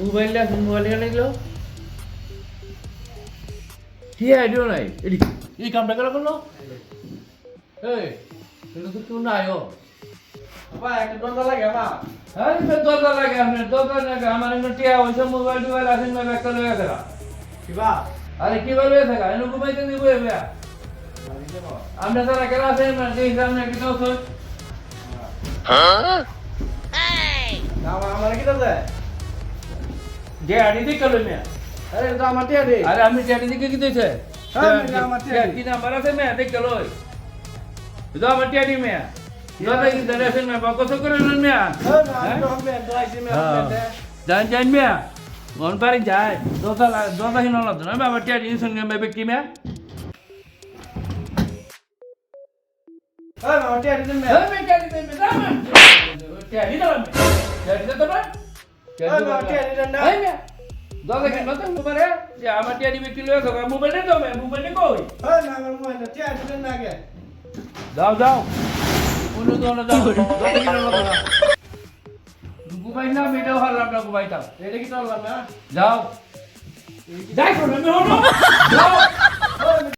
mobile কেন গেল কি আইডিয়া নাই এই কামটা কেন করলো এই এটা তো কেউ নাই একটা দরজা লাগে আমার আরে দরকার লাগে আপনার দরকার লাগে আমার এমনি টিয়া হয়েছে মোবাইল টোবাইল আসেন না ব্যাগটা লয়ে গেলা কিবা আরে কি বলবে থাকা এনে ঘুমাইতে দিব এবার আমরা তারা কেন আছেন না সেই সামনে কি তো আমার কি দরজা যে আনি দি কল মিয়া আরে তো আমার টিয়া দে আরে আমি টিয়া দিকে কি দিছে কি নাম্বার আছে মিয়া দেখ গেল তো আমার টিয়া দি মিয়া দাদা কি দাদা আছেন মিয়া কত করে নেন মিয়া জান জান মিয়া মন পারি যায় দোতা হিন লাগতো না বাবা টিয়া দিন সঙ্গে মে ব্যক্তি মিয়া আমার টিয়া দিন মে টিয়া দি মে দাম টিয়া দি দাম টিয়া দি তো না টিয়া দিন না দাদা কি নতুন মোবাইল যে আমার টিয়া দি ব্যক্তি লয়ে থাকা মোবাইল দে তো মে মোবাইল কই না আমার মোবাইল টিয়া দিন না গে যাও যাও কোনো তো না যাও গুবাই না মেটাও হারলাম না গুবাইতাম এটা কি চললাম না যাও যাই করো আমি হলো যাও